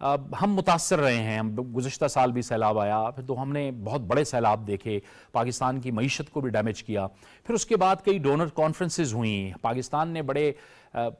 ہم متاثر رہے ہیں. ہم گزشتہ سال بھی سیلاب آیا, پھر تو ہم نے بہت بڑے سیلاب دیکھے, پاکستان کی معیشت کو بھی ڈیمیج کیا. پھر اس کے بعد کئی ڈونر کانفرنسز ہوئیں, پاکستان نے بڑے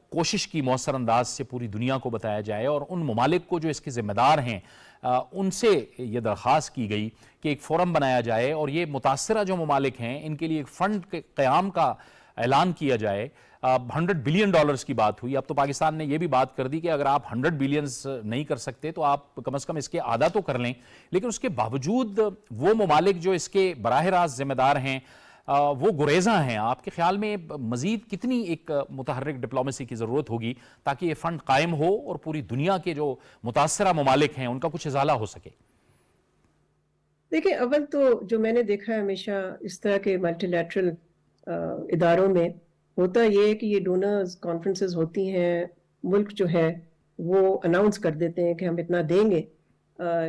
کوشش کی مؤثر انداز سے پوری دنیا کو بتایا جائے, اور ان ممالک کو جو اس کے ذمہ دار ہیں ان سے یہ درخواست کی گئی کہ ایک فورم بنایا جائے اور یہ متاثرہ جو ممالک ہیں ان کے لیے ایک فنڈ کے قیام کا اعلان کیا جائے. 100 بلین ڈالرز کی بات ہوئی. اب تو پاکستان نے یہ بھی بات کر دی کہ اگر آپ 100 بلینز نہیں کر سکتے تو آپ کم از کم اس کے آدھا تو کر لیں. لیکن اس کے باوجود وہ ممالک جو اس کے براہ راست ذمہ دار ہیں وہ گریزاں ہیں. آپ کے خیال میں مزید کتنی ایک متحرک ڈپلومیسی کی ضرورت ہوگی تاکہ یہ فنڈ قائم ہو اور پوری دنیا کے جو متاثرہ ممالک ہیں ان کا کچھ ازالہ ہو سکے؟ دیکھیں, اول تو جو میں نے دیکھا ہے ہمیشہ اس طرح کے ملٹی لیٹرل اداروں میں ہوتا یہ ہے کہ یہ ڈونرز کانفرنسز ہوتی ہیں, ملک جو ہے وہ اناؤنس کر دیتے ہیں کہ ہم اتنا دیں گے,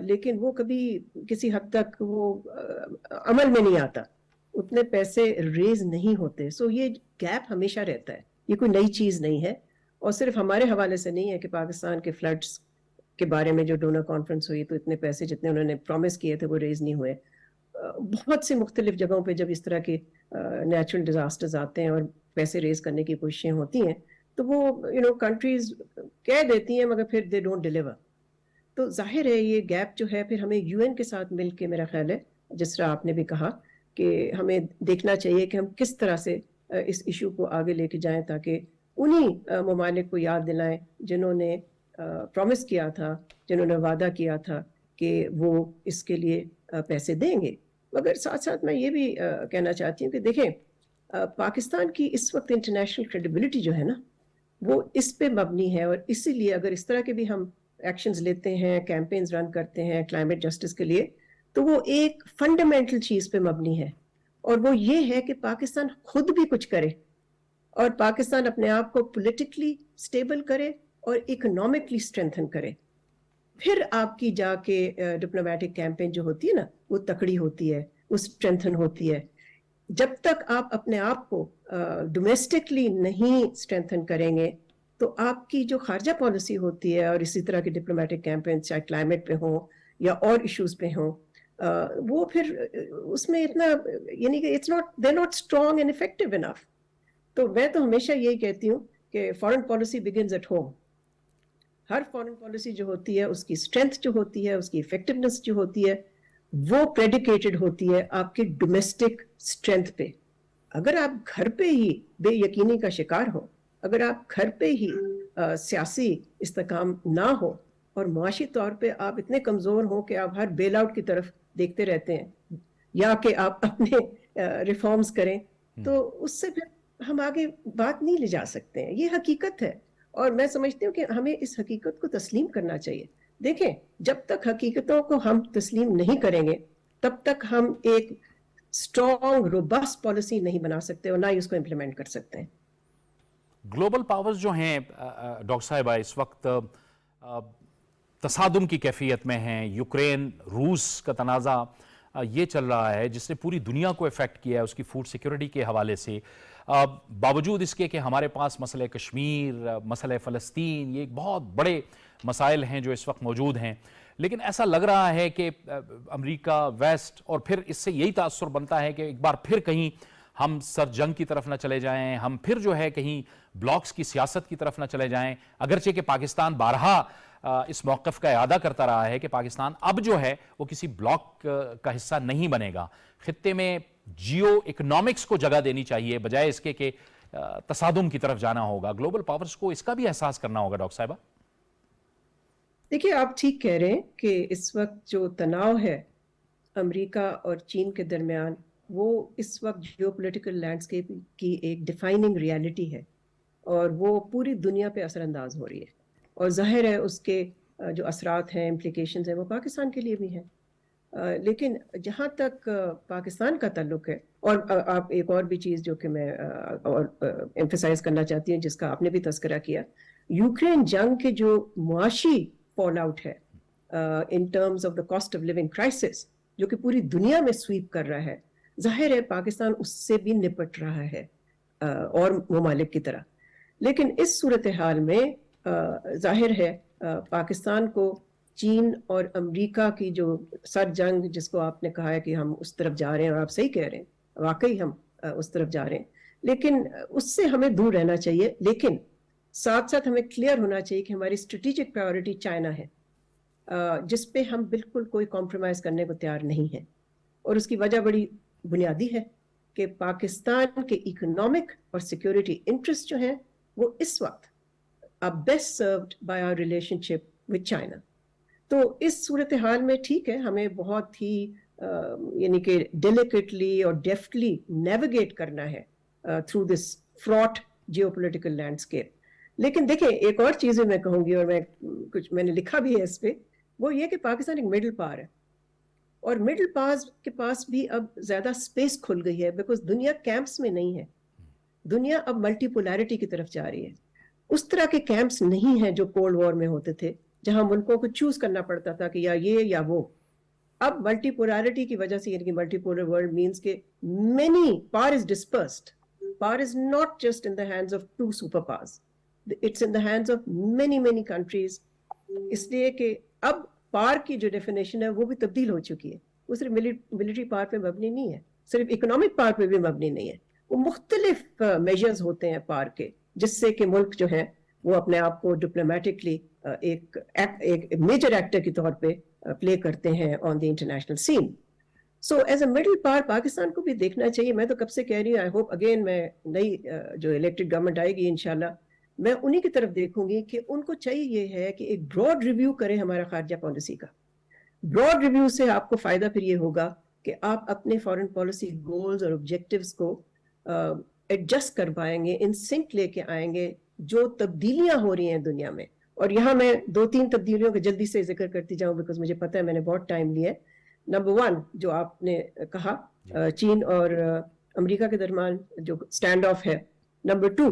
لیکن وہ کبھی کسی حد تک وہ عمل میں نہیں آتا, اتنے پیسے ریز نہیں ہوتے. سو یہ گیپ ہمیشہ رہتا ہے, یہ کوئی نئی چیز نہیں ہے, اور صرف ہمارے حوالے سے نہیں ہے کہ پاکستان کے فلڈز کے بارے میں جو ڈونر کانفرنس ہوئی تو اتنے پیسے جتنے انہوں نے پرومس کیے تھے وہ ریز نہیں ہوئے. بہت سی مختلف جگہوں پہ جب اس طرح کے نیچرل ڈیزاسٹرز آتے ہیں اور پیسے ریز کرنے کی کوششیں ہوتی ہیں تو وہ کنٹریز کہہ دیتی ہیں مگر پھر دے ڈونٹ ڈیلیور. تو ظاہر ہے یہ گیپ جو ہے پھر ہمیں یو این کے ساتھ مل کے, میرا خیال ہے جس طرح آپ نے بھی کہا کہ ہمیں دیکھنا چاہیے کہ ہم کس طرح سے اس ایشو کو آگے لے کے جائیں تاکہ انہی ممالک کو یاد دلائیں جنہوں نے پرومس کیا تھا, جنہوں نے وعدہ کیا تھا کہ وہ اس کے لیے پیسے دیں گے. مگر ساتھ ساتھ میں یہ بھی کہنا چاہتی ہوں کہ دیکھیں, پاکستان کی اس وقت انٹرنیشنل کریڈیبلٹی جو ہے نا وہ اس پہ مبنی ہے, اور اسی لیے اگر اس طرح کے بھی ہم ایکشنز لیتے ہیں, کیمپینز رن کرتے ہیں کلائمیٹ جسٹس کے لیے, تو وہ ایک فنڈامنٹل چیز پہ مبنی ہے, اور وہ یہ ہے کہ پاکستان خود بھی کچھ کرے اور پاکستان اپنے آپ کو پولیٹیکلی سٹیبل کرے اور اکنامکلی اسٹرینتھن کرے. پھر آپ کی جا کے ڈپلومیٹک کیمپین جو ہوتی ہے نا وہ تکڑی ہوتی ہے, وہ اسٹرینتھن ہوتی ہے. جب تک آپ اپنے آپ کو ڈومیسٹکلی نہیں اسٹرینتھن کریں گے تو آپ کی جو خارجہ پالیسی ہوتی ہے اور اسی طرح کی ڈپلومیٹک کیمپین چاہے کلائمیٹ پہ ہوں یا اور ایشوز پہ ہوں, وہ پھر اس میں اتنا یعنی کہ they're not strong and effective enough. تو میں تو ہمیشہ یہی کہتی ہوں کہ foreign policy begins at home. Hare foreign policy جو ہوتی ہے اس کی اسٹرینتھ جو ہوتی ہے, اس کی افیکٹونیس جو ہوتی ہے, وہ پریڈیکیٹڈ ہوتی ہے آپ کی ڈومیسٹک اسٹرینتھ پہ. اگر آپ گھر پہ ہی بے یقینی کا شکار ہو, اگر آپ گھر پہ ہی سیاسی استحکام نہ ہو اور معاشی طور پہ آپ اتنے کمزور ہوں کہ آپ ہر بیل آؤٹ کی طرف دیکھتے رہتے ہیں یا کہ آپ اپنے ریفارمز کریں, تو اس سے پھر ہم آگے بات نہیں لے جا سکتے ہیں. یہ حقیقت ہے اور میں سمجھتی ہوں کہ ہمیں اس حقیقت کو تسلیم کرنا چاہیے. دیکھیں, جب تک حقیقتوں کو ہم تسلیم نہیں کریں گے تب تک ہم ایک اسٹرانگ روبسٹ پالیسی نہیں بنا سکتے اور نہ ہی اس کو امپلیمنٹ کر سکتے ہیں. گلوبل پاورز جو ہیں ڈاکٹر صاحبہ اس وقت تصادم کی کیفیت میں ہیں. یوکرین روس کا تنازع یہ چل رہا ہے جس نے پوری دنیا کو افیکٹ کیا ہے اس کی فوڈ سیکیورٹی کے حوالے سے. باوجود اس کے کہ ہمارے پاس مسئلہ کشمیر, مسئلہ فلسطین, یہ ایک بہت بڑے مسائل ہیں جو اس وقت موجود ہیں, لیکن ایسا لگ رہا ہے کہ امریکہ, ویسٹ, اور پھر اس سے یہی تاثر بنتا ہے کہ ایک بار پھر کہیں ہم سر جنگ کی طرف نہ چلے جائیں, ہم پھر جو ہے کہیں بلاکس کی سیاست کی طرف نہ چلے جائیں. اگرچہ کہ پاکستان بارہا اس موقف کا اعادہ کرتا رہا ہے کہ پاکستان اب جو ہے وہ کسی بلاک کا حصہ نہیں بنے گا. خطے میں جیو اکنامکس کو جگہ دینی چاہیے بجائے اس کے کہ تصادم کی طرف جانا ہوگا. گلوبل پاورز کو اس کا بھی احساس کرنا ہوگا ڈاکٹر صاحبہ. دیکھیے, آپ ٹھیک کہہ رہے ہیں کہ اس وقت جو تناؤ ہے امریکہ اور چین کے درمیان وہ اس وقت جیو پولیٹیکل لینڈسکیپ کی ایک ڈیفائننگ ریالٹی ہے اور وہ پوری دنیا پہ اثر انداز ہو رہی ہے, اور ظاہر ہے اس کے جو اثرات ہیں, امپلیکیشنز ہیں, وہ پاکستان کے لیے بھی ہیں. لیکن جہاں تک پاکستان کا تعلق ہے, اور آپ ایک اور بھی چیز جو کہ میں اور ایمفیسائز کرنا چاہتی ہوں جس کا آپ نے بھی تذکرہ کیا, یوکرین جنگ کے جو معاشی فال آؤٹ ہے in terms of the cost of living crisis جو کہ پوری دنیا میں سویپ کر رہا ہے, ظاہر ہے پاکستان اس سے بھی نپٹ رہا ہے اور ممالک کی طرح. لیکن اس صورتحال میں ظاہر ہے پاکستان کو چین اور امریکہ کی جو سر جنگ جس کو آپ نے کہا ہے کہ ہم اس طرف جا رہے ہیں، اور آپ صحیح کہہ رہے ہیں، واقعی ہم اس طرف جا رہے ہیں، لیکن اس سے ہمیں دور رہنا چاہیے. لیکن ساتھ ساتھ ہمیں کلیئر ہونا چاہیے کہ ہماری اسٹریٹجک پرائیورٹی چائنا ہے، جس پہ ہم بالکل کوئی کمپرومائز کرنے کو تیار نہیں ہیں. اور اس کی وجہ بڑی بنیادی ہے کہ پاکستان کے اکنامک اور سیکورٹی انٹرسٹ جو ہیں وہ اس وقت best served by our relationship with China. تو اس صورتحال میں ٹھیک ہے ہمیں بہت ہی یعنی کہ ڈیلیکیٹلی اور ڈیفٹلی نیویگیٹ کرنا ہے through this fraught geopolitical landscape. لیکن دیکھیں ایک اور چیز میں کہوں گی، اور میں نے لکھا بھی ہے اس پہ، وہ یہ کہ پاکستان ایک مڈل پاور ہے، اور مڈل پاورز کے پاس بھی اب زیادہ سپیس کھل گئی ہے، بیکاز دنیا کیمپس میں نہیں ہے، دنیا اب ملٹی پولیرٹی کی طرف جا رہی ہے. اس طرح کے کیمپس نہیں ہیں جو کولڈ وار میں ہوتے تھے، جہاں ملکوں کو چوز کرنا پڑتا تھا کہ یا یہ یا وہ. اب ملٹی پولارٹی کی وجہ سے، یعنی کہ ملٹی پولر ورلڈ مینس کہ many power is dispersed. Power is not just in the hands of two superpowers, it's in the hands of many countries. اس لیے کہ اب پاور کی جو ڈیفینیشن ہے وہ بھی تبدیل ہو چکی ہے. وہ صرف ملٹری پاور پہ مبنی نہیں ہے، صرف اکنامک پاور پہ بھی مبنی نہیں ہے. وہ مختلف میجرز ہوتے ہیں پاور کے، جس سے کہ ملک جو ہے وہ اپنے آپ کو ڈپلومیٹکلی ایک میجر ایکٹر کے طور پہ پلے کرتے ہیں on the international scene. So as a middle power Pakistan کو بھی دیکھنا چاہیے. میں تو کب سے کہہ رہی ہوں، آئی ہوپ اگین میں نئی جو الیکٹڈ گورنمنٹ آئے گی انشاءاللہ، میں انہی کی طرف دیکھوں گی کہ ان کو چاہیے یہ ہے کہ ایک براڈ ریویو کرے ہمارا خارجہ پالیسی کا. براڈ ریویو سے آپ کو فائدہ پھر یہ ہوگا کہ آپ اپنے فارن پالیسی گولز اور آبجیکٹیوز کو ایڈجسٹ کر پائیں گے، ان سنک لے کے آئیں گے جو تبدیلیاں ہو رہی ہیں دنیا میں. اور یہاں میں 2-3 تبدیلیوں کے جلدی سے ذکر کرتی جاؤں، بیکاز مجھے پتہ ہے میں نے بہت ٹائم لیا ہے. نمبر 1 جو آپ نے کہا چین اور امریکہ کے درمیان جو اسٹینڈ آف ہے. نمبر 2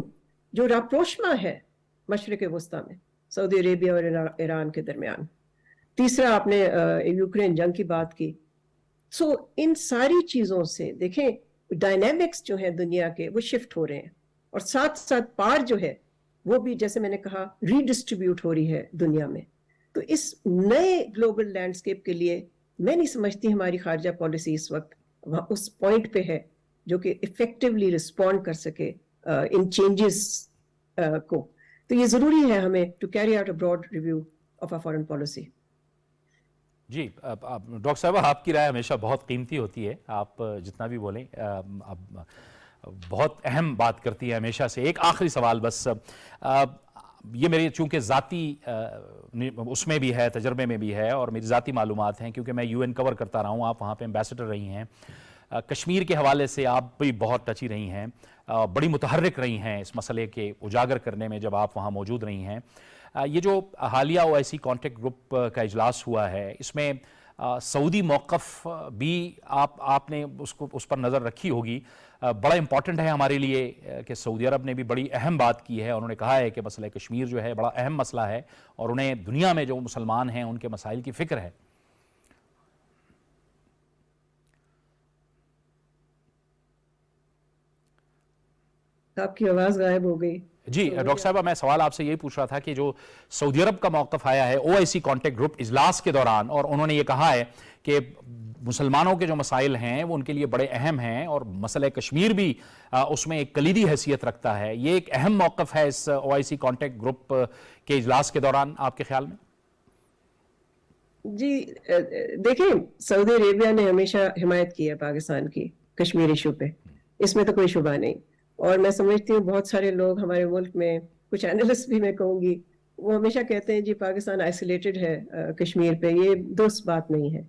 جو راپروشما ہے مشرق وسطیٰ میں سعودی عربیہ اور ایران کے درمیان. تیسرا آپ نے یوکرین جنگ کی بات کی. سو ان ساری چیزوں سے دیکھیں ڈائنامکس جو ہیں دنیا کے وہ شفٹ ہو رہے ہیں، اور ساتھ ساتھ پار جو ہے وہ بھی جیسے میں نے کہا ری ڈسٹریبیوٹ ہو رہی ہے دنیا میں. تو اس نئے گلوبل لینڈسکیپ کے لیے میں نہیں سمجھتی ہماری خارجہ پالیسی اس وقت اس پوائنٹ پہ ہے جو کہ افیکٹولی رسپونڈ کر سکے ان چینجز کو. تو یہ ضروری ہے ہمیں to carry out a broad review of our foreign policy. جی ڈاکٹر صاحبہ، آپ کی رائے ہمیشہ بہت قیمتی ہوتی ہے. آپ جتنا بھی بولیں اب بہت اہم بات کرتی ہے ہمیشہ سے. ایک آخری سوال بس، یہ میری چونکہ ذاتی اس میں بھی ہے، تجربے میں بھی ہے، اور میری ذاتی معلومات ہیں کیونکہ میں UN کور کرتا رہا ہوں. آپ وہاں پہ ایمبیسڈر رہی ہیں. کشمیر کے حوالے سے آپ بھی بہت ٹچی رہی ہیں، بڑی متحرک رہی ہیں اس مسئلے کے اجاگر کرنے میں جب آپ وہاں موجود رہی ہیں. یہ جو حالیہ OIC کانٹیکٹ گروپ کا اجلاس ہوا ہے، اس میں سعودی موقف بھی آپ نے اس پر نظر رکھی ہوگی. بڑا امپورٹنٹ ہے ہمارے لیے کہ سعودی عرب نے بھی بڑی اہم بات کی ہے. انہوں نے کہا ہے کہ مسئلہ کشمیر جو ہے بڑا اہم مسئلہ ہے، اور انہیں دنیا میں جو مسلمان ہیں ان کے مسائل کی فکر ہے. آپ کی آواز غائب ہو گئی. جی ڈاکٹر صاحبہ، میں سوال آپ سے یہی پوچھ رہا تھا کہ جو سعودی عرب کا موقف آیا ہے OIC کانٹیکٹ گروپ اجلاس کے دوران، اور انہوں نے یہ کہا ہے کہ مسلمانوں کے جو مسائل ہیں وہ ان کے لیے بڑے اہم ہیں، اور مسئلہ کشمیر بھی اس میں ایک کلیدی حیثیت رکھتا ہے. یہ ایک اہم موقف ہے اس OIC کانٹیکٹ گروپ کے اجلاس کے دوران آپ کے خیال میں؟ جی دیکھیں، سعودی عربیہ نے ہمیشہ حمایت کی ہے پاکستان کی کشمیر ایشو پہ، اس میں تو کوئی شبہ نہیں. اور میں سمجھتی ہوں بہت سارے لوگ ہمارے ملک میں، کچھ اینالسٹ بھی میں کہوں گی، وہ ہمیشہ کہتے ہیں جی پاکستان آئسولیٹڈ ہے کشمیر پہ. یہ درست بات نہیں ہے.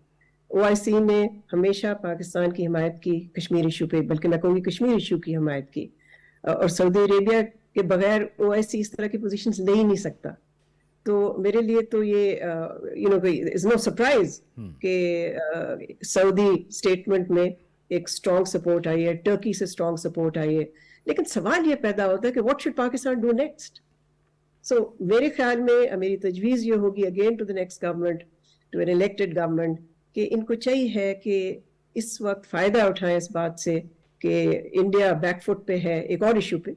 OIC نے ہمیشہ پاکستان کی حمایت کی کشمیر ایشو پہ، بلکہ میں کہوں گی کشمیر ایشو کی حمایت کی. اور سعودی عربیہ کے بغیر OIC اس طرح کی پوزیشنز لے ہی نہیں سکتا. تو میرے لیے تو یہ از نو سرپرائز کہ سعودی اسٹیٹمنٹ میں ایک اسٹرانگ سپورٹ آئی ہے، ٹرکی سے اسٹرانگ سپورٹ آئی ہے. لیکن سوال یہ پیدا ہوتا ہے کہ what should Pakistan do next. So میرے خیال میں میری تجویز یہ ہوگی again to the next government, to an elected government, کہ ان کو چاہیے ہے کہ اس وقت فائدہ اٹھائیں اس بات سے کہ انڈیا بیک فٹ پہ ہے ایک اور ایشو پہ،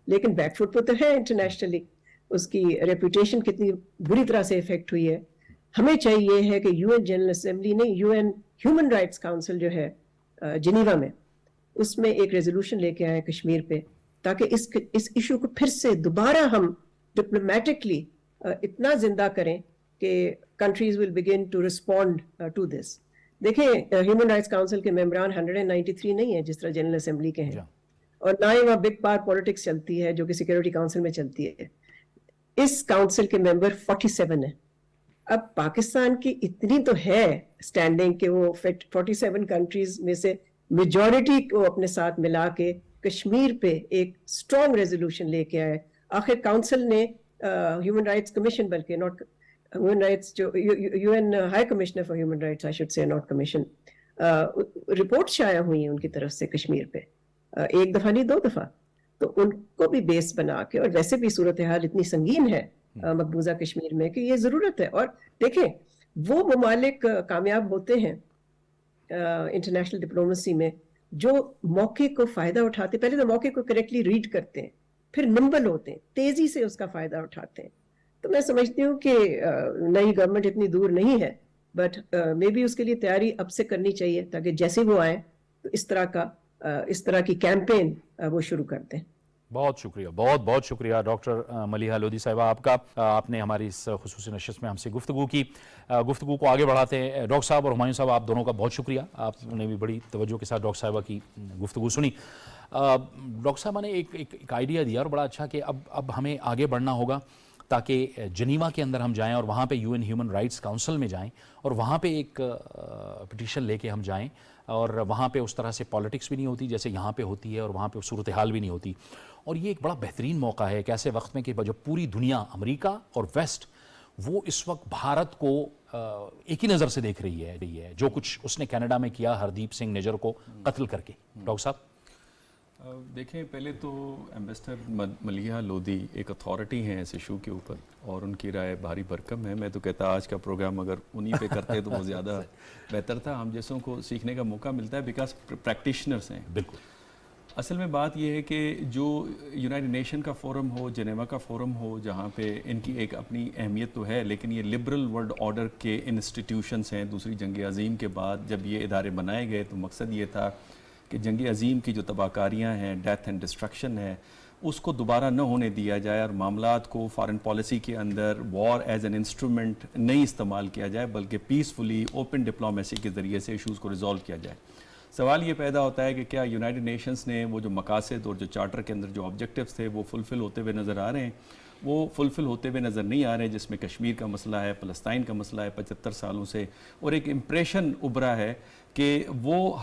لیکن بیک فٹ پہ تو ہے انٹرنیشنلی. اس کی ریپوٹیشن کتنی بری طرح سے افیکٹ ہوئی ہے. ہمیں چاہیے ہے کہ UN جنرل اسمبلی نہیں، UN ہیومن رائٹس کاؤنسل جو ہے جنیوا میں، اس میں ایک ریزولوشن لے کے آئے کشمیر پہ، تاکہ اس ایشو کو پھر سے دوبارہ ہم ڈپلومیٹکلی اتنا زندہ کریں کہ countries will begin to respond to this. دیکھیں ہیومن رائٹس کاؤنسل کے ممبران 193 نہیں ہیں جس طرح جنرل اسمبلی کے ہیں، اور نہ ہی وہاں بگ پار پالیٹکس چلتی ہے جو کہ سیکورٹی کاؤنسل میں چلتی ہے. اس کاؤنسل کے ممبر 47 ہیں. اب پاکستان کی اتنی تو ہے اسٹینڈنگ کہ وہ 47 کنٹریز میں سے میجورٹی کو اپنے ساتھ ملا کے کشمیر پہ ایک اسٹرانگ ریزولوشن لے کے آئے. آخر کاؤنسل نے ہیومن رائٹس کمیشن، بلکہ ناٹ ہیومن رائٹس، جو UN high commissioner for human rights I should say, not commission, report شائع ہوئی ہیں ان کی طرف سے کشمیر پہ، ایک دفعہ نہیں 2 دفعہ. تو ان کو بھی بیس بنا کے، اور ویسے بھی صورتحال اتنی سنگین ہے مقبوضہ کشمیر میں کہ یہ ضرورت ہے. اور دیکھیں وہ ممالک کامیاب ہوتے ہیں انٹرنیشنل ڈپلومیسی میں جو موقع کو فائدہ اٹھاتے، پہلے تو موقع کو کریکٹلی ریڈ کرتے ہیں، پھر نمبل ہوتے ہیں، تیزی سے اس کا فائدہ اٹھاتے ہیں. تو میں سمجھتی ہوں کہ نئی گورنمنٹ اتنی دور نہیں ہے، بٹ مے بی اس کے لیے تیاری اب سے کرنی چاہیے تاکہ جیسے وہ آئیں تو اس طرح کی کیمپین وہ شروع کر دیں. بہت شکریہ، بہت بہت شکریہ ڈاکٹر ملیحہ لودھی صاحبہ آپ کا. آپ نے ہماری اس خصوصی نشست میں ہم سے گفتگو کی. گفتگو کو آگے بڑھاتے ہیں. ڈاکٹر صاحب اور ہمایوں صاحب، آپ دونوں کا بہت شکریہ. آپ نے بھی بڑی توجہ کے ساتھ ڈاکٹر صاحبہ کی گفتگو سنی. ڈاکٹر صاحبہ نے ایک آئیڈیا دیا اور بڑا اچھا کہ اب ہمیں آگے بڑھنا ہوگا تاکہ جنیوا کے اندر ہم جائیں اور وہاں پہ UN ہیومن رائٹس کاؤنسل میں جائیں اور وہاں پہ ایک پٹیشن لے کے ہم جائیں، اور وہاں پہ اس طرح سے پالیٹکس بھی نہیں ہوتی جیسے یہاں پہ ہوتی ہے، اور وہاں پہ صورتحال بھی نہیں ہوتی. اور یہ ایک بڑا بہترین موقع ہے ایک ایسے وقت میں کہ جب پوری دنیا، امریکہ اور ویسٹ، وہ اس وقت بھارت کو ایک ہی نظر سے دیکھ رہی ہے جو کچھ اس نے کینیڈا میں کیا ہردیپ سنگھ نجر کو قتل کر کے. ڈاکٹر صاحب دیکھیں، پہلے تو ایمبیسڈر ملیحہ لودھی ایک اتھارٹی ہیں اس ایشو کے اوپر، اور ان کی رائے بھاری بھرکم ہے. میں تو کہتا آج کا پروگرام اگر انہی پہ کرتے تو وہ زیادہ بہتر تھا. ہم جیسوں کو سیکھنے کا موقع ملتا ہے بیکاز پریکٹیشنرز ہیں. بالکل. اصل میں بات یہ ہے کہ جو یونائٹڈ نیشن کا فورم ہو، جنیوا کا فورم ہو، جہاں پہ ان کی ایک اپنی اہمیت تو ہے، لیکن یہ لبرل ورلڈ آرڈر کے انسٹیٹیوشنز ہیں. دوسری جنگ عظیم کے بعد جب یہ ادارے بنائے گئے تو مقصد یہ تھا کہ جنگ عظیم کی جو تباہ کاریاں ہیں، ڈیتھ اینڈ ڈسٹرکشن ہے، اس کو دوبارہ نہ ہونے دیا جائے، اور معاملات کو فارن پالیسی کے اندر وار ایز این انسٹرومنٹ نہیں استعمال کیا جائے، بلکہ پیسفلی اوپن ڈپلومیسی کے ذریعے سے ایشوز کو ریزالو کیا جائے. سوال یہ پیدا ہوتا ہے کہ کیا یونائٹڈ نیشنز نے وہ جو مقاصد اور جو چارٹر کے اندر جو آبجیکٹیوز تھے وہ فلفل ہوتے ہوئے نظر آ رہے ہیں؟ وہ فلفل ہوتے ہوئے نظر نہیں آ رہے، جس میں کشمیر کا مسئلہ ہے، فلسطین کا مسئلہ ہے 75 سالوں سے، اور ایک امپریشن ابھرا ہے کہ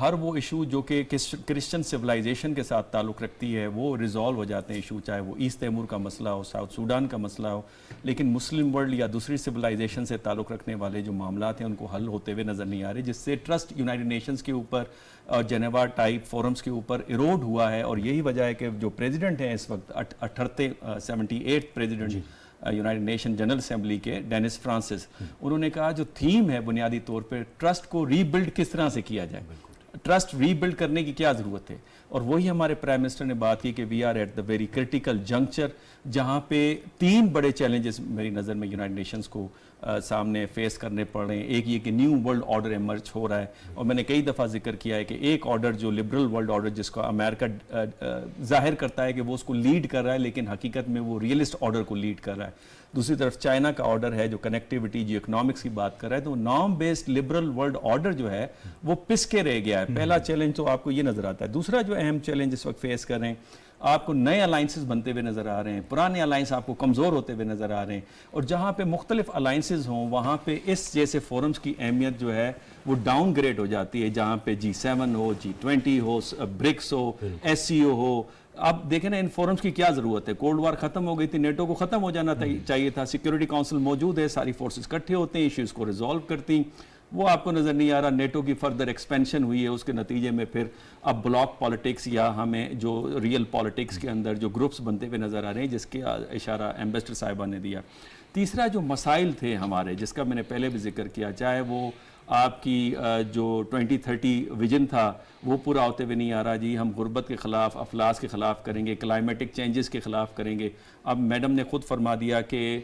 ہر وہ ایشو جو کہ کرسچن سویلائزیشن کے ساتھ تعلق رکھتی ہے وہ ریزالو ہو جاتے ہیں ایشو، چاہے وہ ایسٹ تیمور کا مسئلہ ہو، ساؤتھ سوڈان کا مسئلہ ہو. لیکن مسلم ورلڈ یا دوسری سویلائزیشن سے تعلق رکھنے والے جو معاملات ہیں ان کو حل ہوتے ہوئے نظر نہیں آ رہے، جس سے ٹرسٹ یونائٹڈ نیشنز کے اوپر اور جنیوا ٹائپ فورمز کے اوپر ایروڈ ہوا ہے. اور یہی وجہ ہے کہ جو پریزیڈنٹ ہیں اس وقت 78 president United nation general assembly کے، ڈینس فرانسس، انہوں نے کہا جو تھیم ہے بنیادی طور پہ ٹرسٹ کو ری بلڈ کس طرح سے کیا جائے، ٹرسٹ ری بلڈ کرنے کی کیا ضرورت ہے. اور وہی ہمارے پرائم منسٹر نے بات کی کہ we are at the very critical juncture, جہاں پہ 3 بڑے چیلنجز میری نظر میں یونائٹڈ نیشنز کو سامنے فیس کرنے پڑ رہے ہیں. ایک یہ کہ نیو ورلڈ آرڈر ایمرج ہو رہا ہے، اور میں نے کئی دفعہ ذکر کیا ہے کہ ایک آرڈر جو لبرل ورلڈ آرڈر جس کو امریکہ ظاہر کرتا ہے کہ وہ اس کو لیڈ کر رہا ہے، لیکن حقیقت میں وہ ریئلسٹ آرڈر کو لیڈ کر رہا ہے. دوسری طرف چائنا کا آرڈر ہے جو کنیکٹیوٹی، جو اکنامکس کی بات کر رہا ہے. تو norm based liberal world order جو ہے وہ پس کے رہ گیا ہے. پہلا چیلنج تو آپ کو یہ نظر آتا ہے. دوسرا جو اہم چیلنج اس وقت فیس کر رہے ہیں، آپ کو نئے الائنسز بنتے ہوئے نظر آ رہے ہیں، پرانے الائنس آپ کو کمزور ہوتے ہوئے نظر آ رہے ہیں. اور جہاں پہ مختلف الائنسز ہوں وہاں پہ اس جیسے فورمز کی اہمیت جو ہے وہ ڈاؤن گریڈ ہو جاتی ہے. جہاں پہ G7 ہو، G20 ہو، برکس ہو، SCO ہو. اب دیکھیں نا ان فورمز کی کیا ضرورت ہے؟ کولڈ وار ختم ہو گئی تھی، نیٹو کو ختم ہو جانا چاہیے تھا. سیکیورٹی کاؤنسل موجود ہے، ساری فورسز اکٹھے ہوتے ہیں، ایشوز کو ریزالو کرتی. وہ آپ کو نظر نہیں آ رہا. نیٹو کی فردر ایکسپینشن ہوئی ہے، اس کے نتیجے میں پھر اب بلاک پالیٹکس یا ہمیں جو ریئل پالیٹکس کے اندر جو گروپس بنتے ہوئے نظر آ رہے ہیں، جس کے اشارہ ایمبیسڈر صاحبہ نے دیا. تیسرا جو مسائل تھے ہمارے، جس کا میں نے پہلے بھی ذکر کیا، چاہے وہ آپ کی جو 2030 ویژن تھا وہ پورا ہوتے ہوئے نہیں آ رہا. جی ہم غربت کے خلاف، افلاس کے خلاف کریں گے، کلائمیٹک چینجز کے خلاف کریں گے. اب میڈم نے خود فرما دیا کہ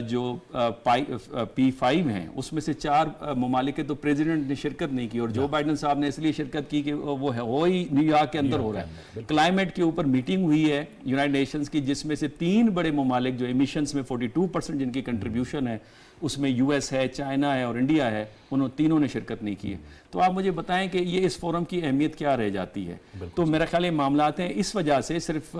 جو P5 ہیں اس میں سے 4 ممالک کے تو پریزیڈنٹ نے شرکت نہیں کی, اور جو بائیڈن صاحب نے اس لیے شرکت کی کہ وہ ہے وہی نیو یارک کے اندر ہو رہا ہے. کلائمیٹ کے اوپر میٹنگ ہوئی ہے یونائٹڈ نیشنز کی, جس میں سے 3 بڑے ممالک جو ایمیشنز میں 42% جن کی کنٹریبیوشن ہے, اس میں یو ایس ہے, چائنا ہے اور انڈیا ہے, تینوں نے شرکت نہیں کی ہے. تو آپ مجھے بتائیں کہ یہ اس فورم کی اہمیت کیا رہ جاتی ہے؟ تو میرا خیال ہے معاملات ہیں اس وجہ سے, صرف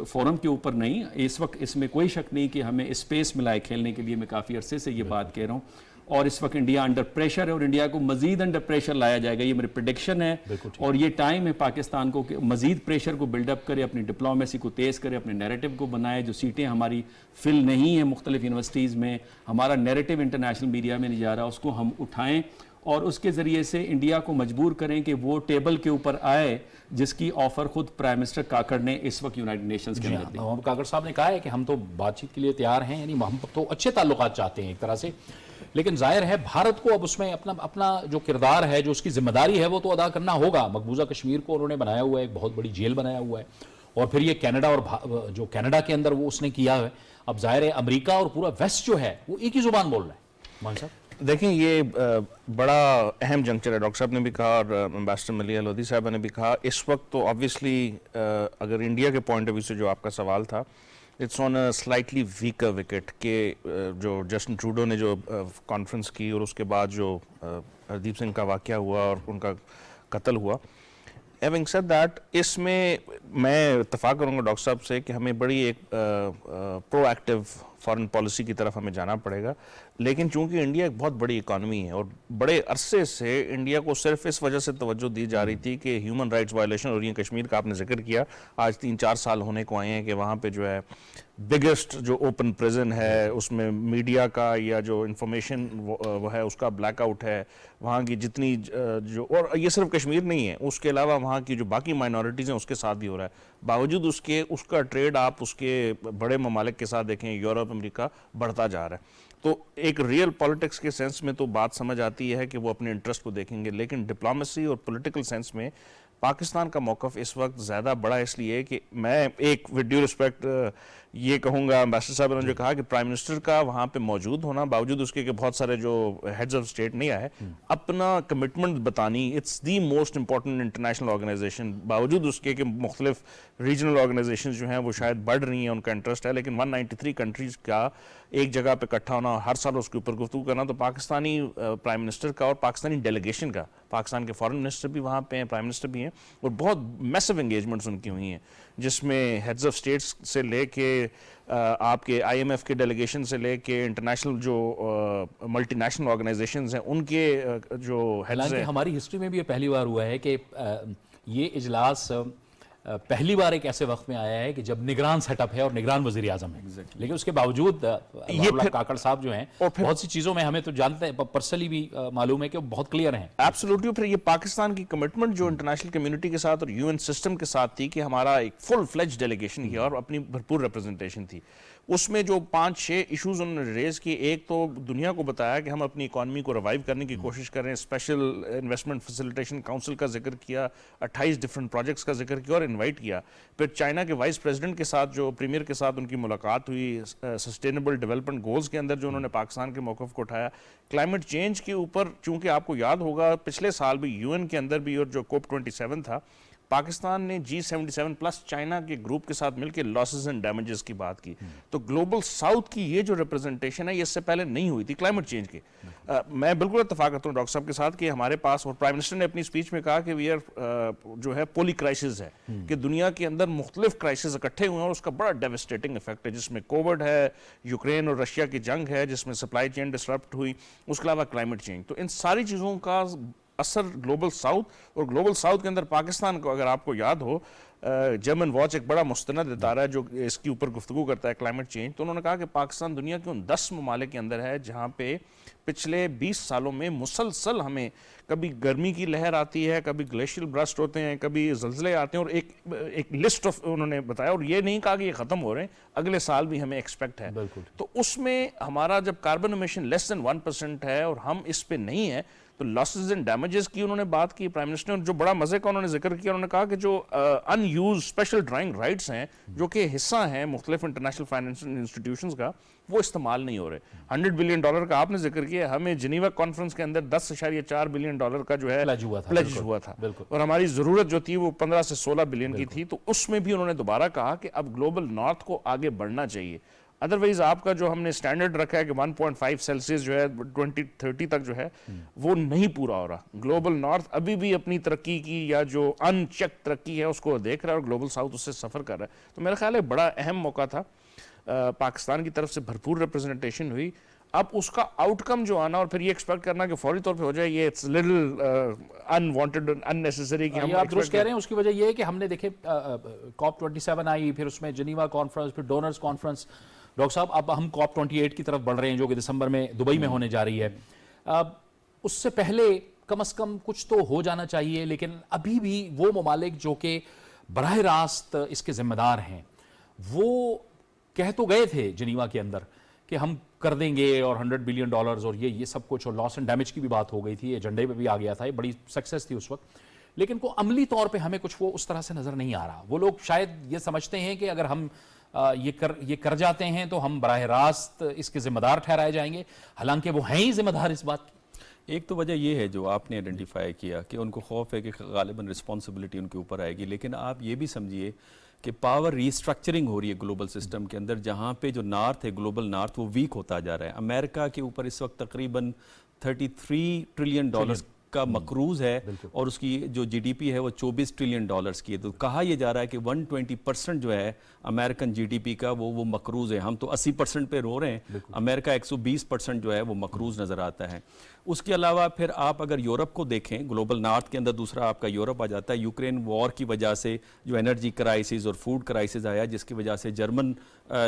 فورم کے اوپر نہیں, اس وقت اس میں کوئی شک نہیں کہ ہمیں اسپیس ملا ہے کھیلنے کے لیے. میں کافی عرصے سے یہ بات کہہ رہا ہوں, اور اس وقت انڈیا انڈر پریشر ہے, اور انڈیا کو مزید انڈر پریشر لایا جائے گا, یہ میری پریڈکشن ہے. اور یہ ٹائم ہے پاکستان کو کہ مزید پریشر کو بلڈ اپ کرے, اپنی ڈپلومیسی کو تیز کرے, اپنے نیریٹو کو بنائے. جو سیٹیں ہماری فل نہیں ہیں مختلف یونیورسٹیز میں, ہمارا نیریٹو انٹرنیشنل میڈیا میں نہیں جا رہا, اس کو ہم اٹھائیں اور اس کے ذریعے سے انڈیا کو مجبور کریں کہ وہ ٹیبل کے اوپر آئے جس کی آفر خود پرائم منسٹر کاکڑ نے اس وقت یونائٹڈ نیشنز کے اندر دی. محمد کاکڑ صاحب نے کہا ہے کہ ہم تو بات چیت کے لیے تیار ہیں, یعنی ہم تو اچھے تعلقات چاہتے ہیں ایک طرح سے, لیکن ظاہر ہے بھارت کو اب اس میں اپنا جو کردار ہے, جو اس کی ذمہ داری ہے, وہ تو ادا کرنا ہوگا. مقبوضہ کشمیر کو انہوں نے بنایا ہوا ہے, ایک بہت بڑی جیل بنایا ہوا ہے, اور پھر یہ کینیڈا اور جو کینیڈا کے اندر وہ اس نے کیا ہے. اب ظاہر ہے امریکہ اور پورا ویسٹ جو ہے وہ ایک ہی زبان بول رہا ہے. مان صاحب دیکھیں, یہ بڑا اہم جنکچر ہے. ڈاکٹر صاحب نے بھی کہا اور امبیسڈر ملیحہ لودھی صاحبہ نے بھی کہا. اس وقت تو آبویسلی اگر انڈیا کے پوائنٹ آف ویو سے جو آپ کا سوال تھا, it's on a slightly weaker wicket کہ جو جسٹن ٹروڈو نے جو کانفرنس کی اور اس کے بعد جو ہردیپ سنگھ کا واقعہ ہوا اور ان کا قتل ہوا, ہیونگ سیڈ دیٹ, اس میں میں اتفاق کروں گا ڈاکٹر صاحب سے کہ ہمیں بڑی ایک پرو ایکٹیو فارن پالیسی کی طرف ہمیں جانا پڑے گا. لیکن چونکہ انڈیا ایک بہت بڑی اکانومی ہے, اور بڑے عرصے سے انڈیا کو صرف اس وجہ سے توجہ دی جا رہی تھی کہ ہیومن رائٹس وائلیشن ہو رہی ہیں. کشمیر کا آپ نے ذکر کیا, آج 3-4 سال ہونے کو آئے ہیں کہ وہاں پہ جو ہے بگیسٹ جو اوپن پریزن ہے, اس میں میڈیا کا یا جو انفارمیشن وہ ہے اس کا بلیک آؤٹ ہے. وہاں کی جتنی جو, اور یہ صرف کشمیر نہیں ہے, اس کے علاوہ وہاں کی جو باقی مائنورٹیز ہیں اس کے ساتھ بھی ہو رہا ہے. باوجود اس کے اس کا ٹریڈ آپ اس کے بڑے ممالک کے ساتھ دیکھیں, یورپ, امریکہ بڑھتا جا رہا ہے. تو ایک ریئل پولیٹکس کے سینس میں تو بات سمجھ آتی ہے کہ وہ اپنے انٹرسٹ کو دیکھیں گے, لیکن ڈپلومیسی اور پولیٹیکل سینس میں پاکستان کا موقف اس وقت زیادہ بڑا اس لیے کہ میں ایک ود ڈیو رسپیکٹ یہ کہوں گا, امبیسڈر صاحب نے جو کہا کہ پرائم منسٹر کا وہاں پہ موجود ہونا, باوجود اس کے کہ بہت سارے جو ہیڈز آف اسٹیٹ نہیں آئے, اپنا کمٹمنٹ بتانی, it's the most important international organisation. باوجود اس کے کہ مختلف ریجنل آرگنائزیشنز جو ہیں وہ شاید بڑھ رہی ہیں, ان کا انٹرسٹ ہے, لیکن 193 کنٹریز کا ایک جگہ پہ اکٹھا ہونا, ہر سال اس کے اوپر گفتگو کرنا, تو پاکستانی پرائم منسٹر کا اور پاکستانی ڈیلیگیشن کا, پاکستان کے فارن منسٹر بھی وہاں پہ ہیں, پرائم منسٹر بھی ہیں, اور بہت میسو انگیجمنٹس ان کی ہوئی ہیں, جس میں ہیڈز آف اسٹیٹس سے لے کے آپ کے آئی ایم ایف کے ڈیلیگیشن سے لے کے انٹرنیشنل جو ملٹی نیشنل آرگنائزیشنز ہیں ان کے جو ہیڈز ہیں. ہماری ہسٹری میں بھی یہ پہلی بار ہوا ہے کہ یہ اجلاس پہلی بار ایک ایسے وقت میں آیا ہے کہ جب نگران سیٹ اپ ہے اور نگران وزیر اعظم ہے, لیکن اس کے باوجود کاکڑ صاحب جو ہیں بہت سی چیزوں میں ہمیں تو جانتے ہیں, پرسنلی بھی معلوم ہے کہ وہ بہت کلیئر ہیں. ایبسولوٹلی. پھر یہ پاکستان کی کمٹمنٹ جو انٹرنیشنل کمیونٹی کے ساتھ اور یو این سسٹم کے ساتھ تھی کہ ہمارا ایک فل فلیج ڈیلیگیشن کیا اور اپنی بھرپور ریپرزنٹیشن تھی, اس میں جو 5-6 ایشوز انہوں نے ریز کیے. ایک تو دنیا کو بتایا کہ ہم اپنی اکانومی کو ریوائیو کرنے کی کوشش کریں, اسپیشل انویسٹمنٹ فیسیلیٹیشن کاؤنسل کا ذکر کیا, 28 ڈفرنٹ پروجیکٹس کا ذکر کیا اور انوائٹ کیا. پھر چائنا کے وائس پریزیڈنٹ کے ساتھ جو پریمیئر کے ساتھ ان کی ملاقات ہوئی, سسٹینیبل ڈیولپمنٹ گولز کے اندر جو انہوں نے پاکستان کے موقف کو اٹھایا. کلائمیٹ چینج کے اوپر چونکہ آپ کو یاد ہوگا پچھلے سال بھی یو این کے اندر بھی اور جو کوپ 27 تھا, پاکستان نے G77 پلس چائنا کے گروپ کے ساتھ مل کے لاسز اینڈ ڈیمیجز کی بات کی. تو گلوبل ساؤتھ کی یہ جو ریپرزنٹیشن ہے یہ اس سے پہلے نہیں ہوئی تھی کلائمیٹ چینج کی. میں بالکل اتفاق کرتا ہوں ڈاکٹر صاحب کے ساتھ کہ ہمارے پاس, اور پرائم منسٹر نے اپنی اسپیچ میں کہا کہ وی آر جو ہے پولی کرائسس ہے, کہ دنیا کے اندر مختلف کرائسس اکٹھے ہوئے ہیں اور اس کا بڑا ڈیوسٹیٹنگ افیکٹ ہے, جس میں کووڈ ہے, یوکرین اور رشیا کی جنگ ہے جس میں سپلائی چین ڈسرپٹ ہوئی, اس کے علاوہ کلائمیٹ چینج. تو ان ساری چیزوں کا اثر گلوبل ساؤتھ, اور گلوبل ساؤتھ کے اندر پاکستان کو اگر آپ کو یاد ہو, جرمن واچ ایک بڑا مستند ادارہ ہے جو اس کی اوپر گفتگو کرتا ہے کلائمیٹ چینج, تو انہوں نے کہا کہ پاکستان دنیا کے ان 10 ممالک کے اندر ہے جہاں پہ پچھلے 20 سالوں میں مسلسل ہمیں کبھی گرمی کی لہر آتی ہے, کبھی گلیشیل برسٹ ہوتے ہیں, کبھی زلزلے آتے ہیں, اور ایک لسٹ آف انہوں نے بتایا, اور یہ نہیں کہا کہ یہ ختم ہو رہے ہیں, اگلے سال بھی ہمیں ایکسپیکٹ ہے. تو اس میں ہمارا جب کاربن امیشن لیس دین 1% ہے اور ہم اس پہ نہیں ہیں, تو لاسز اینڈ ڈیمیجز کی انہوں نے بات کی پرائم منسٹر نے. جو بڑا مزے کا انہوں نے ذکر کیا, انہوں نے کہا کہ جو in use special drawing rights ہیں جو کہ حصہ ہیں مختلف انٹرنیشنل فائنینشیل انسٹیٹیوشنز کا, وہ استعمال نہیں ہو رہے. $100 بلین کا آپ نے ذکر کیا, ہمیں جنیوا کانفرنس کے اندر $10.4 بلین کا جو ہے پلیج ہوا تھا, اور ہماری ضرورت جو تھی وہ 15 سے 16 بلین کی تھی. تو اس میں بھی انہوں نے دوبارہ کہا کہ اب گلوبل نارتھ کو آگے بڑھنا چاہیے. ادروائز آپ کا جو ہم نے سٹینڈرڈ رکھا ہے کہ 1.5 سیلسیس جو ہے 2030 تک جو ہے وہ نہیں پورا ہو رہا. گلوبل نارتھ ابھی بھی اپنی ترقی کی یا جو ان چیک ترقی ہے اس کو دیکھ رہا ہے, اور گلوبل ساؤتھ اس سے سفر کر رہا ہے. تو میرا خیال ہے بڑا اہم موقع تھا, پاکستان کی طرف سے بھرپور ریپرزنٹیشن ہوئی. اب اس کا آؤٹ کم جو آنا اور پھر یہ ایکسپیکٹ کرنا کہ فوری طور پہ ہو جائے, یہ اٹس لٹل انوانٹڈ اننیسیسری کہ ہم آپ درست کہہ رہے ہیں. اس کی وجہ یہ ہے کہ ہم نے دیکھے COP27 آئی, پھر اس میں جنیوا کانفرنس, پھر ڈونرز کانفرنس. ڈاکٹر صاحب اب ہم COP28 کی طرف بڑھ رہے ہیں جو کہ دسمبر میں دبئی میں ہونے جا رہی ہے. اس سے پہلے کم از کم کچھ تو ہو جانا چاہیے, لیکن ابھی بھی وہ ممالک جو کہ براہ راست اس کے ذمہ دار ہیں وہ کہہ تو گئے تھے جنیوا کے اندر کہ ہم کر دیں گے, اور $100 بلین اور یہ سب کچھ, اور لاس اینڈ ڈیمیج کی بھی بات ہو گئی تھی, ایجنڈے پہ بھی آ گیا تھا, یہ بڑی سکسیس تھی اس وقت. لیکن کو عملی طور پہ ہمیں کچھ وہ اس طرح سے نظر نہیں آ رہا. وہ لوگ شاید یہ سمجھتے ہیں کہ اگر ہم یہ کر جاتے ہیں تو ہم براہ راست اس کے ذمہ دار ٹھہرائے جائیں گے, حالانکہ وہ ہیں ہی ذمہ دار اس بات کی. ایک تو وجہ یہ ہے جو آپ نے آئیڈینٹیفائی کیا کہ ان کو خوف ہے کہ غالباً رسپانسبلٹی ان کے اوپر آئے گی. لیکن آپ یہ بھی سمجھیے کہ پاور ریسٹرکچرنگ ہو رہی ہے گلوبل سسٹم کے اندر, جہاں پہ جو نارتھ ہے گلوبل نارتھ وہ ویک ہوتا جا رہا ہے. امریکہ کے اوپر اس وقت تقریباً $33 ٹریلین کا مقروض ہے, اور اس کی جو جی ڈی پی ہے وہ $24 ٹریلین کی ہے. تو کہا یہ جا رہا ہے کہ 120% جو ہے امریکن جی ڈی پی کا وہ مقروض ہے. ہم تو 80% پہ رو رہے ہیں, امریکہ 120% جو ہے وہ مقروض نظر آتا ہے. اس کے علاوہ پھر آپ اگر یورپ کو دیکھیں, گلوبل نارتھ کے اندر دوسرا آپ کا یورپ آ جاتا ہے. یوکرین وار کی وجہ سے جو انرجی کرائسس اور فوڈ کرائسس آیا, جس کی وجہ سے جرمن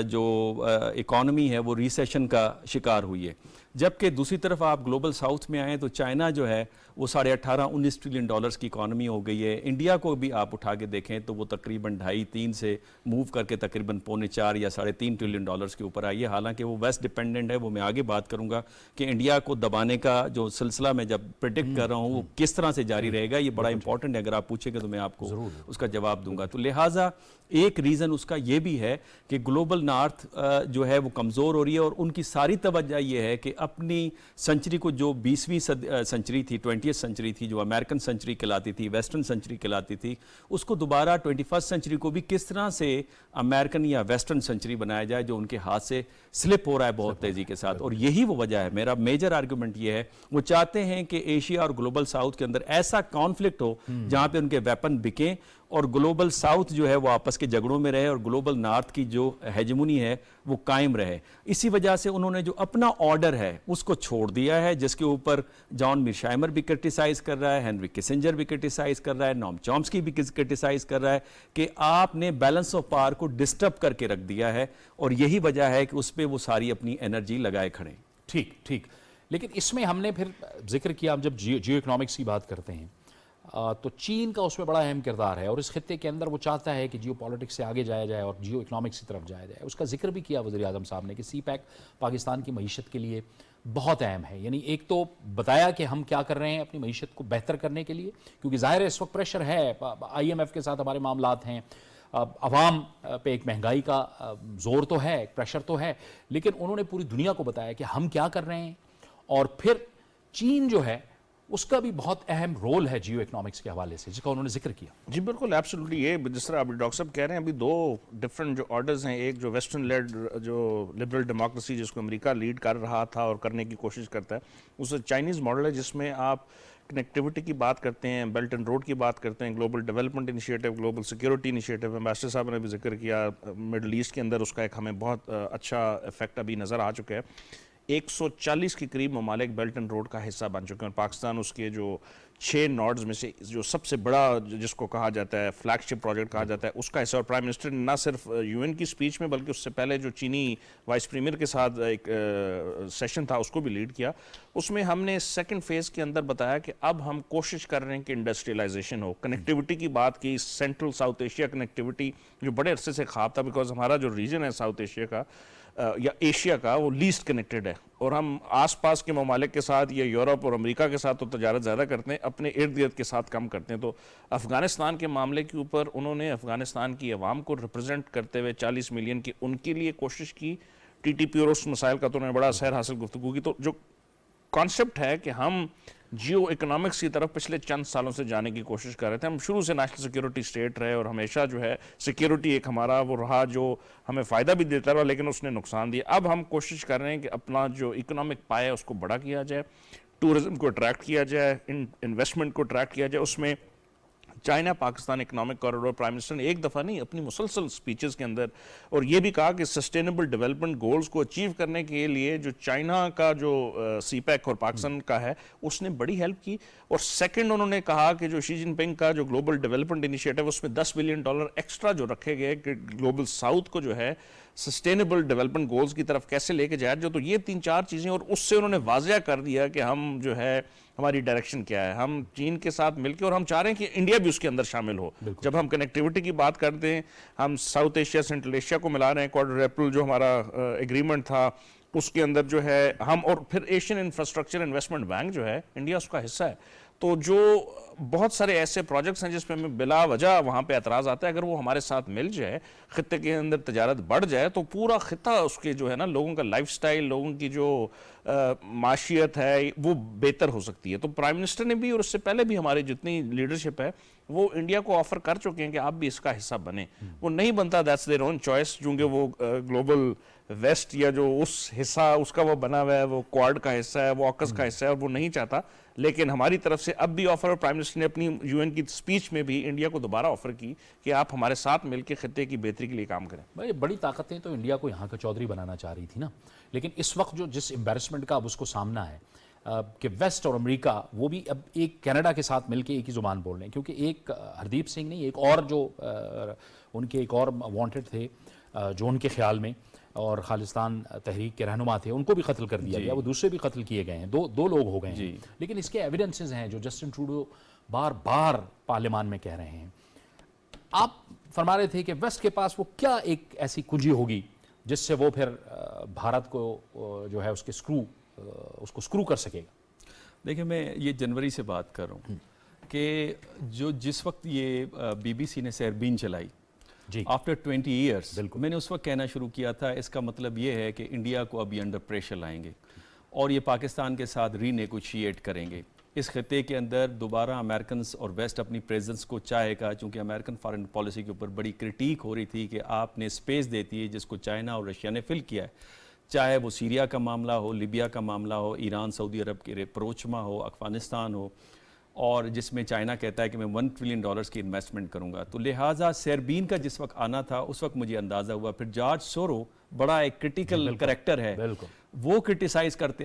جو اکانومی ہے وہ ریسیشن کا شکار ہوئی ہے. جبکہ دوسری طرف آپ گلوبل ساؤتھ میں آئیں تو چائنا جو ہے وہ $18-19 ٹریلین کی اکانومی ہو گئی ہے. انڈیا کو بھی آپ اٹھا کے دیکھیں تو وہ تقریباً 2.5-3 سے موو کر کے تقریباً 4.25 یا $3.5 ٹریلین کے اوپر آئی ہے. حالانکہ وہ ویسٹ ڈیپینڈنٹ ہے, وہ میں آگے بات کروں گا کہ انڈیا کو دبانے کا جو سلسلہ میں جب پریڈکٹ کر رہا ہوں وہ کس طرح سے جاری رہے گا, یہ بڑا امپورٹنٹ ہے. اگر آپ پوچھیں گے تو میں آپ کو اس کا جواب دوں گا. تو لہٰذا ایک ریزن اس کا یہ بھی ہے کہ گلوبل نارتھ جو ہے وہ کمزور ہو رہی ہے, اور ان کی ساری توجہ یہ ہے کہ اپنی سنچری کو, جو 20ویں سنچری تھی, 20th سنچری تھی, جو امریکن سنچری کہلاتی تھی, ویسٹرن سنچری کہلاتی تھی, اس کو دوبارہ 21st سنچری کو بھی کس طرح سے امریکن یا ویسٹرن سنچری بنایا جائے, جو ان کے ہاتھ سے سلپ ہو رہا ہے بہت تیزی کے ساتھ. اور یہی وہ وجہ ہے, میرا میجر آرگومنٹ یہ ہے, وہ چاہتے ہیں کہ ایشیا اور گلوبل ساؤتھ کے اندر ایسا کانفلکٹ ہو جہاں پہ ان کے ویپن بکیں, اور گلوبل ساؤتھ جو ہے وہ آپس کے جھگڑوں میں رہے, اور گلوبل نارتھ کی جو ہیجمونی ہے وہ قائم رہے. اسی وجہ سے انہوں نے جو اپنا آرڈر ہے اس کو چھوڑ دیا ہے, جس کے اوپر جان میرشائمر بھی کرٹیسائز کر رہا ہے, ہینری کسنجر بھی کرٹیسائز کر رہا ہے, نوم چومسکی بھی کرٹیسائز کر رہا ہے کہ آپ نے بیلنس آف پاور کو ڈسٹرب کر کے رکھ دیا ہے, اور یہی وجہ ہے کہ اس پہ وہ ساری اپنی انرجی لگائے کھڑے. ٹھیک. لیکن اس میں ہم نے پھر ذکر کیا, ہم جب جیو اکنامکس کی بات کرتے ہیں تو چین کا اس میں بڑا اہم کردار ہے, اور اس خطے کے اندر وہ چاہتا ہے کہ جیو پالیٹکس سے آگے جایا جائے اور جیو اکنامکس کی طرف جایا جائے. اس کا ذکر بھی کیا وزیر اعظم صاحب نے کہ سی پیک پاکستان کی معیشت کے لیے بہت اہم ہے. یعنی ایک تو بتایا کہ ہم کیا کر رہے ہیں اپنی معیشت کو بہتر کرنے کے لیے, کیونکہ ظاہر ہے اس وقت پریشر ہے, IMF کے ساتھ ہمارے معاملات ہیں, عوام پہ ایک مہنگائی کا زور تو ہے, پریشر تو ہے, لیکن انہوں نے پوری دنیا کو بتایا کہ ہم کیا کر رہے ہیں. اور پھر چین جو ہے اس کا بھی بہت اہم رول ہے جیو اکنامکس کے حوالے سے, جس کا انہوں نے ذکر کیا. جی بالکل, ایبسولوٹلی. یہ جس طرح ابھی ڈاکٹر صاحب کہہ رہے ہیں, ابھی دو ڈفرنٹ جو آرڈرز ہیں, ایک جو ویسٹرن لیڈ جو لبرل ڈیموکریسی جس کو امریکہ لیڈ کر رہا تھا اور کرنے کی کوشش کرتا ہے, اس چائنیز ماڈل ہے جس میں آپ کنیکٹیوٹی کی بات کرتے ہیں, بیلٹ اینڈ روڈ کی بات کرتے ہیں, global development initiative, global security initiative. Ambassador صاحب نے بھی ذکر کیا مڈل ایسٹ کے اندر اس کا ایک ہمیں بہت اچھا افیکٹ ابھی نظر آ چکا ہے. 140 کے قریب ممالک بیلٹ اینڈ روڈ کا حصہ بن چکے ہیں, اور پاکستان اس کے جو 6 نوڈز میں سے جو سب سے بڑا جس کو کہا جاتا ہے فلیگ شپ پروجیکٹ کہا جاتا ہے اس کا حصہ. اور پرائم منسٹر نے نہ صرف UN کی سپیچ میں بلکہ اس سے پہلے جو چینی وائس پریمیئر کے ساتھ ایک سیشن تھا اس کو بھی لیڈ کیا. اس میں ہم نے سیکنڈ فیز کے اندر بتایا کہ اب ہم کوشش کر رہے ہیں کہ انڈسٹریلائزیشن ہو. کنیکٹیوٹی کی بات کی, سینٹرل ساؤتھ ایشیا کنیکٹیوٹی جو بڑے عرصے سے خواب تھا, بیکاز ہمارا جو ریجن ہے ساؤتھ ایشیا کا یا ایشیا کا وہ لیسٹ کنیکٹڈ ہے, اور ہم آس پاس کے ممالک کے ساتھ یا یورپ اور امریکہ کے ساتھ تو تجارت زیادہ کرتے ہیں, اپنے ارد گرد کے ساتھ کم کرتے ہیں. تو افغانستان کے معاملے کے اوپر انہوں نے افغانستان کی عوام کو ریپرزینٹ کرتے ہوئے 40 ملین کی ان کے لیے کوشش کی TTP اور اس مسائل کا تو انہوں نے بڑا سیر حاصل گفتگو کی. تو جو کانسیپٹ ہے کہ ہم جیو اکنامکس کی طرف پچھلے چند سالوں سے جانے کی کوشش کر رہے تھے. ہم شروع سے نیشنل سیکیورٹی اسٹیٹ رہے اور ہمیشہ جو ہے سیکیورٹی ایک ہمارا وہ رہا جو ہمیں فائدہ بھی دیتا رہا لیکن اس نے نقصان دیا. اب ہم کوشش کر رہے ہیں کہ اپنا جو اکنامک پائے اس کو بڑا کیا جائے, ٹورزم کو اٹریکٹ کیا جائے, انویسٹمنٹ کو اٹریکٹ کیا جائے. اس میں China Pakistan economic corridor prime minister نے ایک دفعہ نہیں اپنی مسلسل سپیچز کے اندر اور یہ بھی کہا کہ سسٹینیبل ڈیولپمنٹ گولز کو اچیو کرنے کے لیے جو چائنا کا جو سی پیک اور پاکستان کا ہے اس نے بڑی ہیلپ کی. اور سیکنڈ انہوں نے کہا کہ جو شی جن پنگ کا جو گلوبل ڈیولپمنٹ انیشیٹو اس میں $10 بلین ایکسٹرا جو رکھے گئے کہ گلوبل ساؤتھ کو جو ہے سسٹینیبل ڈیولپمنٹ گولز کی طرف کیسے لے کے جائے. تو یہ 3-4 چیزیں اور اس سے انہوں نے واضح کر دیا کہ ہم جو ہے ہماری ڈائریکشن کیا ہے. ہم چین کے ساتھ مل کے اور ہم چاہ رہے ہیں کہ انڈیا بھی اس کے اندر شامل ہو. جب ہم کنیکٹیوٹی کی بات کرتے ہیں ہم ساؤتھ ایشیا سینٹرل ایشیا کو ملا رہے ہیں. کوڈریپل جو ہمارا ایگریمنٹ تھا اس کے اندر جو ہے ہم اور پھر ایشین انفراسٹرکچر انویسٹمنٹ بینک جو ہے انڈیا اس کا حصہ ہے. تو جو بہت سارے ایسے پروجیکٹس ہیں جس پہ ہمیں بلا وجہ وہاں پہ اعتراض آتا ہے, اگر وہ ہمارے ساتھ مل جائے, خطے کے اندر تجارت بڑھ جائے تو پورا خطہ اس کے جو ہے نا لوگوں کا لائف سٹائل, لوگوں کی جو معاشیت ہے وہ بہتر ہو سکتی ہے. تو پرائم منسٹر نے بھی اور اس سے پہلے بھی ہماری جتنی لیڈرشپ ہے وہ انڈیا کو آفر کر چکے ہیں کہ آپ بھی اس کا حصہ بنیں. وہ نہیں بنتا, دیٹس دیئر اون چوائس, چونکہ وہ گلوبل ویسٹ یا جو اس حصہ اس کا وہ بنا ہوا ہے وہ کوارڈ کا حصہ ہے, وہ آکس کا حصہ ہے اور وہ نہیں چاہتا. لیکن ہماری طرف سے اب بھی آفر, اور پرائم منسٹر نے اپنی UN کی سپیچ میں بھی انڈیا کو دوبارہ آفر کی کہ آپ ہمارے ساتھ مل کے خطے کی بہتری کے لیے کام کریں. بھائی بڑی طاقتیں تو انڈیا کو یہاں کا چودھری بنانا چاہ رہی تھی نا, لیکن اس وقت جو جس امبیرسمنٹ کا اب اس کو سامنا ہے کہ ویسٹ اور امریکہ وہ بھی اب ایک کینیڈا کے ساتھ مل کے ایک ہی زبان بول رہے ہیں, کیونکہ ایک ہردیپ سنگھ نہیں, ایک اور جو ان کے ایک اور وانٹڈ تھے جو ان کے خیال میں اور خالصتان تحریک کے رہنما تھے, ان کو بھی قتل کر دیا گیا. وہ دوسرے بھی قتل کیے گئے ہیں, دو لوگ ہو گئے ہیں. لیکن اس کے ایویڈنسز ہیں جو جسٹن ٹروڈو بار بار پارلیمان میں کہہ رہے ہیں. آپ فرما رہے تھے کہ ویسٹ کے پاس وہ کیا ایک ایسی کنجی ہوگی جس سے وہ پھر بھارت کو جو ہے اس کو سکرو کر سکے گا. دیکھیں میں یہ جنوری سے بات کر رہا ہوں کہ جس وقت یہ BBC نے سیربین چلائی آفٹر 20 ایئرس, میں نے اس وقت کہنا شروع کیا تھا اس کا مطلب یہ ہے کہ انڈیا کو ابھی انڈر پریشر لائیں گے اور یہ پاکستان کے ساتھ ری نیگوشیٹ کریں گے. اس خطے کے اندر دوبارہ امریکنز اور ویسٹ اپنی پریزنس کو چاہے گا, چونکہ امریکن فارن پالیسی کے اوپر بڑی کرٹیک ہو رہی تھی کہ آپ نے سپیس دیتی ہے جس کو چائنا اور رشیا نے فل کیا ہے, چاہے وہ سیریا کا معاملہ ہو, لیبیا کا معاملہ ہو, ایران سعودی عرب کے پروچما ہو, افغانستان ہو, اور جس میں چائنا کہتا ہے کہ میں $1 ٹریلین کی انویسٹمنٹ کروں گا. تو لہٰذا سیربین کا جس وقت آنا تھا اس وقت مجھے اندازہ ہوا. پھر جارج سورو بڑا ایک کرٹیکل کریکٹر ہے, وہ کرٹیسائز کرتے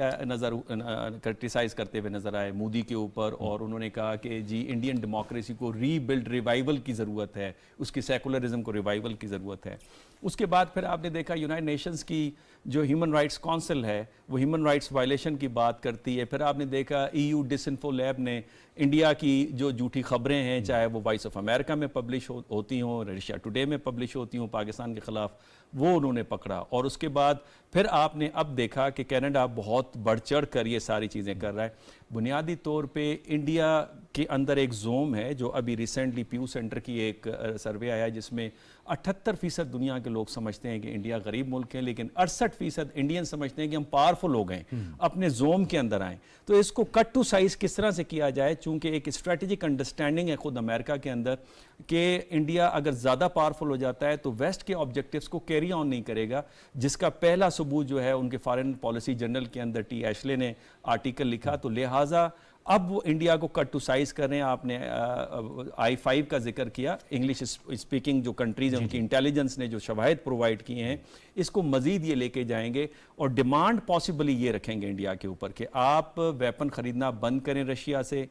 ہوئے نظر آئے مودی کے اوپر, اور انہوں نے کہا کہ جی انڈین ڈیموکریسی کو ری بلڈ ریوائیول کی ضرورت ہے, اس کی سیکولرزم کو ریوائیول کی ضرورت ہے. اس کے بعد پھر آپ نے دیکھا یونائٹڈ نیشنز کی جو ہیومن رائٹس کونسل ہے وہ ہیومن رائٹس وائلیشن کی بات کرتی ہے. پھر آپ نے دیکھا EU ڈس انفو لیب نے انڈیا کی جو جھوٹی خبریں ہیں, چاہے وہ وائس آف امریکہ میں پبلش ہوتی ہوں, رشیا ٹوڈے میں پبلش ہوتی ہوں پاکستان کے خلاف, وہ انہوں نے پکڑا. اور اس کے بعد پھر آپ نے اب دیکھا کہ کینیڈا بہت بڑھ چڑھ کر یہ ساری چیزیں کر رہا ہے. بنیادی طور پہ انڈیا کے اندر ایک زوم ہے جو ابھی ریسنٹلی پیو سینٹر کی ایک سروے آیا جس میں 78% دنیا کے لوگ سمجھتے ہیں کہ انڈیا غریب ملک ہے, لیکن 68% انڈین سمجھتے ہیں کہ ہم پاورفل ہو گئے, اپنے زوم کے اندر آئیں. تو اس کو کٹ ٹو سائز کس طرح سے کیا جائے, چونکہ ایک اسٹریٹجک انڈرسٹینڈنگ ہے خود امریکہ کے اندر کہ انڈیا اگر زیادہ پاورفل ہو جاتا ہے تو ویسٹ کے آبجیکٹیوز کو کیری آن نہیں کرے گا, جس کا پہلا ثبوت جو ہے ان کے فارن پالیسی جرنل کے اندر ٹی ایشلے نے آرٹیکل لکھا. تو لہٰذا اب وہ انڈیا کو کٹ ٹو سائز کر رہے ہیں. آپ نے I-5 کا ذکر کیا, انگلش اسپیکنگ جو کنٹریز ہیں ان کی انٹیلیجنس نے جو شواہد پرووائڈ کیے ہیں, اس کو مزید یہ لے کے جائیں گے اور ڈیمانڈ پاسبلی یہ رکھیں گے انڈیا کے اوپر کہ آپ ویپن خریدنا بند کریں رشیا سے,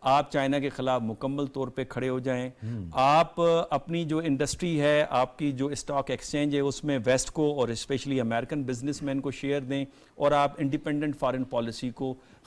آپ چائنا کے خلاف مکمل طور پہ کھڑے ہو جائیں, آپ اپنی جو انڈسٹری ہے, آپ کی جو اسٹاک ایکسچینج ہے اس میں ویسٹ کو اور اسپیشلی امریکن بزنس مین کو شیئر دیں, اور آپ انڈیپینڈنٹ فارن پالیسی کو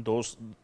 2